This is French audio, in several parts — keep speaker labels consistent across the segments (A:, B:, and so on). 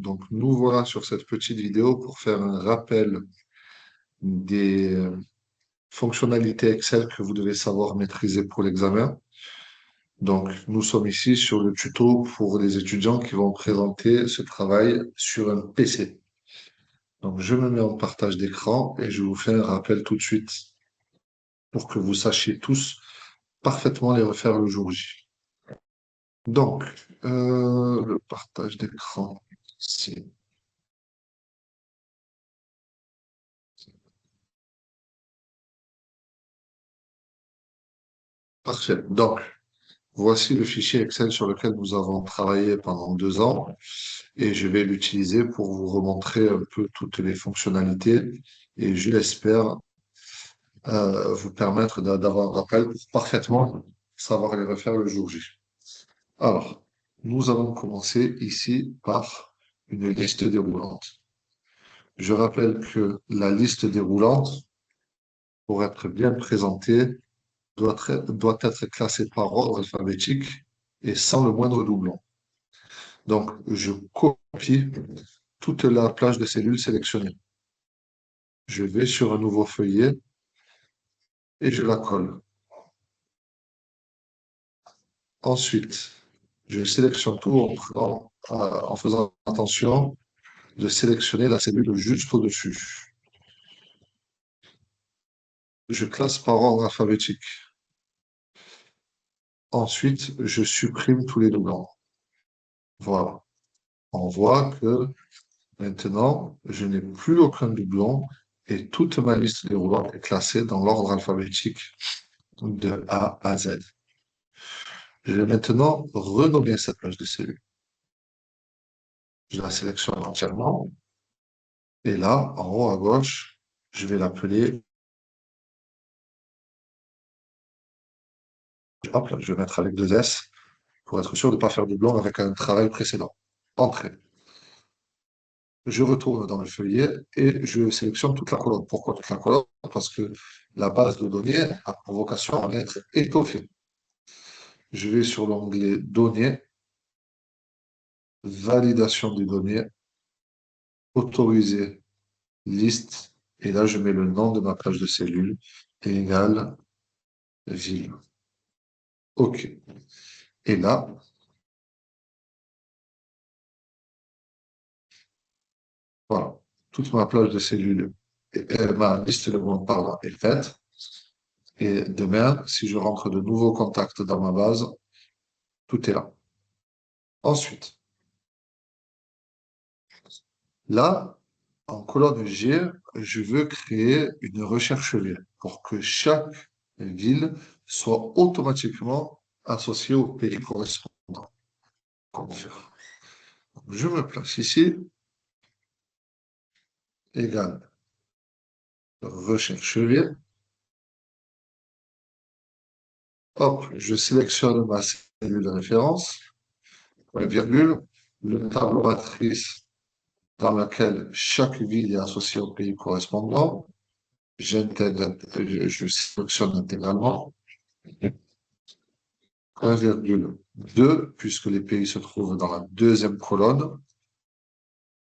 A: Donc, nous voilà sur cette petite vidéo pour faire un rappel des fonctionnalités Excel que vous devez savoir maîtriser pour l'examen. Donc, nous sommes ici sur le tuto pour les étudiants qui vont présenter ce travail sur un PC. Donc, je me mets en partage d'écran et je vous fais un rappel tout de suite pour que vous sachiez tous parfaitement les refaire le jour J. Donc, le partage d'écran, c'est parfait. Donc, voici le fichier Excel sur lequel nous avons travaillé pendant 2 ans et je vais l'utiliser pour vous remontrer un peu toutes les fonctionnalités et je l'espère vous permettre d'avoir un rappel pour parfaitement savoir les refaire le jour J. Alors, nous allons commencer ici par une liste déroulante. Je rappelle que la liste déroulante, pour être bien présentée, doit être classée par ordre alphabétique et sans le moindre doublon. Donc, je copie toute la plage de cellules sélectionnée. Je vais sur un nouveau feuillet et je la colle. Ensuite, je sélectionne tout en faisant attention de sélectionner la cellule juste au-dessus. Je classe par ordre alphabétique. Ensuite, je supprime tous les doublons. Voilà. On voit que maintenant, je n'ai plus aucun doublon et toute ma liste déroulante est classée dans l'ordre alphabétique de A à Z. Je vais maintenant renommer cette plage de cellules. Je la sélectionne entièrement et là, en haut à gauche, je vais l'appeler. Hop là, je vais mettre avec 2 S pour être sûr de ne pas faire doublon avec un travail précédent. Entrée. Je retourne dans le feuillet et je sélectionne toute la colonne. Pourquoi toute la colonne? Parce que la base de données a pour vocation à être étoffée. Je vais sur l'onglet Données, Validation des données, Autoriser, Liste, et là je mets le nom de ma page de cellule égale ville. OK. Et là, voilà, toute ma plage de cellules, ma liste de mots pardon, est faite. Et demain, si je rentre de nouveaux contacts dans ma base, tout est là. Ensuite, là, en colonne G, je veux créer une recherche ville pour que chaque ville soit automatiquement associée au pays correspondant. Comment faire? Je me place ici, égale recherche ville. Hop, je sélectionne ma cellule de référence, point virgule, le tableau matrice dans lequel chaque ville est associée au pays correspondant. J'intègre, je sélectionne intégralement. 1,2, puisque les pays se trouvent dans la deuxième colonne.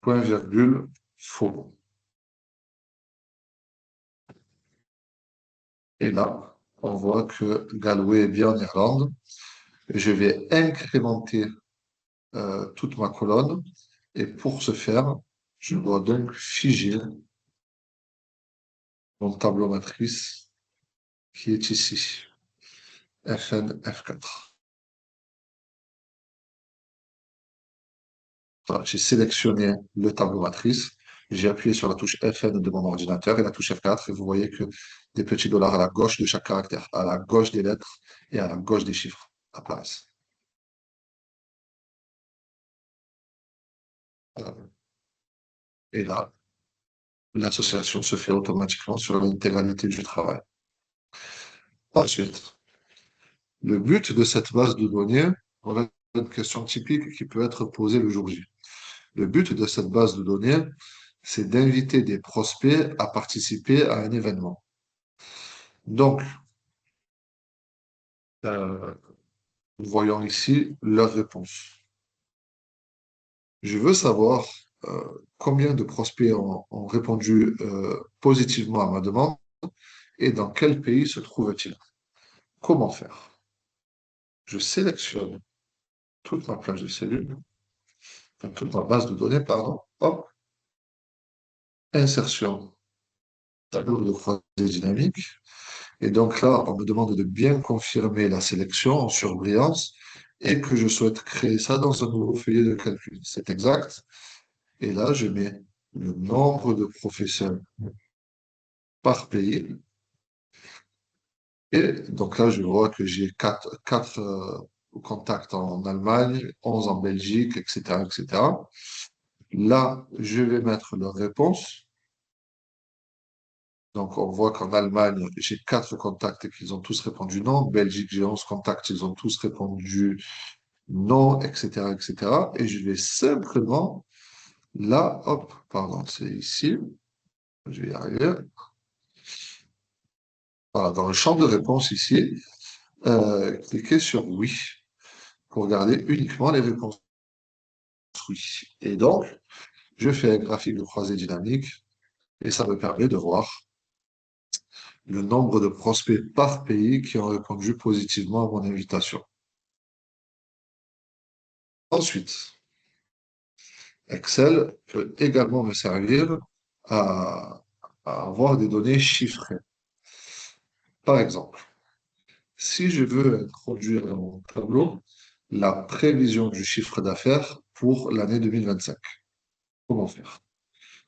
A: Point virgule, faux. Et là, on voit que Galway est bien en Irlande. Je vais incrémenter toute ma colonne. Et pour ce faire, je dois donc figer mon tableau matrice qui est ici, FN F4. Voilà, j'ai sélectionné le tableau matrice, j'ai appuyé sur la touche FN de mon ordinateur et la touche F4, et vous voyez que des petits dollars à la gauche de chaque caractère, à la gauche des lettres et à la gauche des chiffres apparaissent. Et là, l'association se fait automatiquement sur l'intégralité du travail. Ensuite, le but de cette base de données, voilà une question typique qui peut être posée le jour J. Le but de cette base de données, c'est d'inviter des prospects à participer à un événement. Donc, nous voyons ici leur réponse. Je veux savoir combien de prospects ont répondu positivement à ma demande et dans quel pays se trouve-t-il. Comment faire? Je sélectionne toute ma plage de cellules, enfin, toute ma base de données, pardon. Hop, insertion, tableau de croisée dynamique. Et donc là, on me demande de bien confirmer la sélection en surbrillance et que je souhaite créer ça dans un nouveau feuillet de calcul. C'est exact. Et là, je mets le nombre de professeurs par pays. Et donc là, je vois que j'ai quatre contacts en Allemagne, 11 en Belgique, etc., etc. Là, je vais mettre leurs réponses. Donc, on voit qu'en Allemagne, j'ai quatre contacts et qu'ils ont tous répondu non. Belgique, j'ai 11 contacts, ils ont tous répondu non, etc., etc. Et je vais simplement, là, hop, pardon, c'est ici, je vais y arriver. Voilà, dans le champ de réponse ici, cliquez sur oui pour regarder uniquement les réponses oui. Et donc, je fais un graphique de croisée dynamique et ça me permet de voir le nombre de prospects par pays qui ont répondu positivement à mon invitation. Ensuite, Excel peut également me servir à, à avoir des données chiffrées. Par exemple, si je veux introduire dans mon tableau la prévision du chiffre d'affaires pour l'année 2025, comment faire?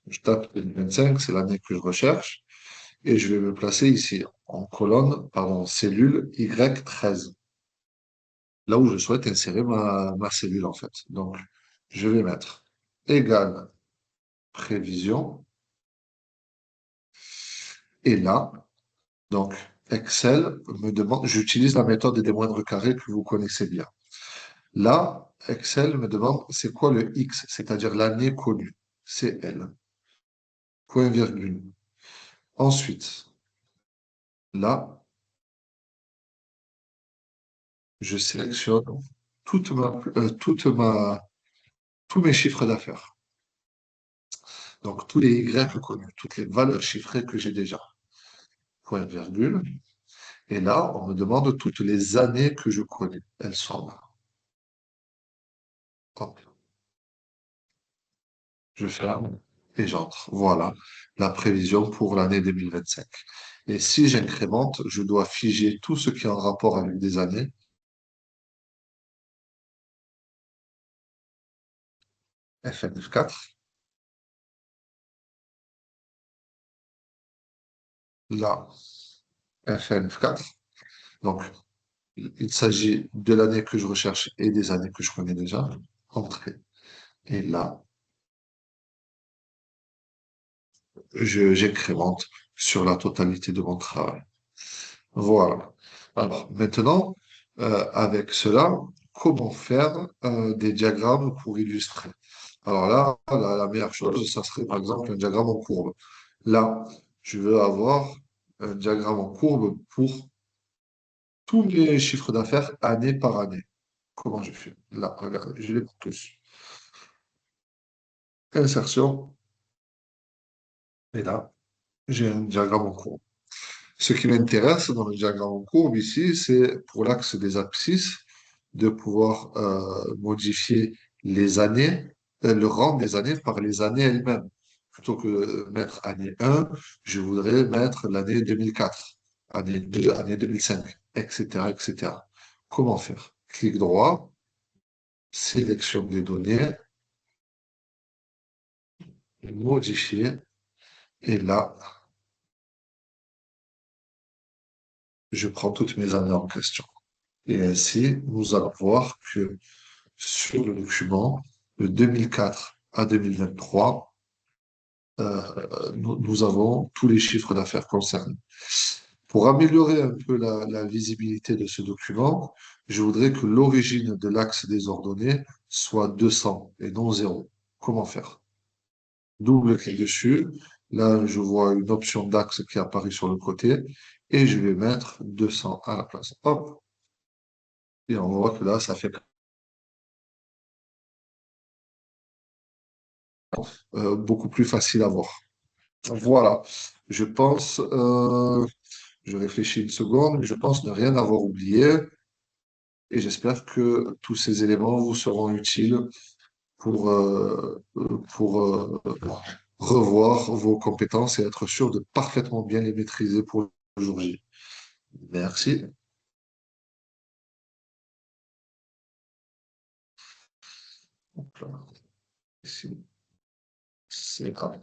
A: Je tape 2025, c'est l'année que je recherche, et je vais me placer ici en colonne, pardon, cellule Y13, là où je souhaite insérer ma cellule en fait. Donc, je vais mettre égale prévision, et là, donc, Excel me demande, j'utilise la méthode des moindres carrés que vous connaissez bien. Là, Excel me demande c'est quoi le X, c'est-à-dire l'année connue. C'est L. Point virgule. Ensuite, là, je sélectionne toute ma, toute ma, tous mes chiffres d'affaires. Donc, tous les Y connus, toutes les valeurs chiffrées que j'ai déjà. Point virgule. Et là, on me demande toutes les années que je connais. Elles sont là. Hop, je ferme et j'entre. Voilà la prévision pour l'année 2025. Et si j'incrémente, je dois figer tout ce qui est en rapport avec des années. FNF4, là, FNF4. Donc, il s'agit de l'année que je recherche et des années que je connais déjà. Entrée. Et là, j'incrémente sur la totalité de mon travail. Voilà. Alors, maintenant, avec cela, comment faire des diagrammes pour illustrer? Alors là, la meilleure chose, ça serait par exemple un diagramme en courbe. Là, je veux avoir un diagramme en courbe pour tous mes chiffres d'affaires année par année. Comment je fais? Là, regardez, je les prends tous. Insertion, et là, j'ai un diagramme en courbe. Ce qui m'intéresse dans le diagramme en courbe ici, c'est pour l'axe des abscisses, de pouvoir modifier les années, le rang des années par les années elles-mêmes. Plutôt que de mettre année 1, je voudrais mettre l'année 2004, année 2, année 2005, etc., etc. Comment faire? Clic droit, sélection des données, modifier, et là, je prends toutes mes années en question. Et ainsi, nous allons voir que sur le document de 2004 à 2023, nous avons tous les chiffres d'affaires concernés. Pour améliorer un peu la visibilité de ce document, je voudrais que l'origine de l'axe des ordonnées soit 200 et non 0. Comment faire? Double clic dessus. Là, je vois une option d'axe qui apparaît sur le côté et je vais mettre 200 à la place. Hop, et on voit que là, ça fait beaucoup plus facile à voir. Voilà, je pense, je réfléchis une seconde, mais je pense ne rien avoir oublié et j'espère que tous ces éléments vous seront utiles pour revoir vos compétences et être sûr de parfaitement bien les maîtriser pour le jour J. Merci. Donc là, ici, c'est grave.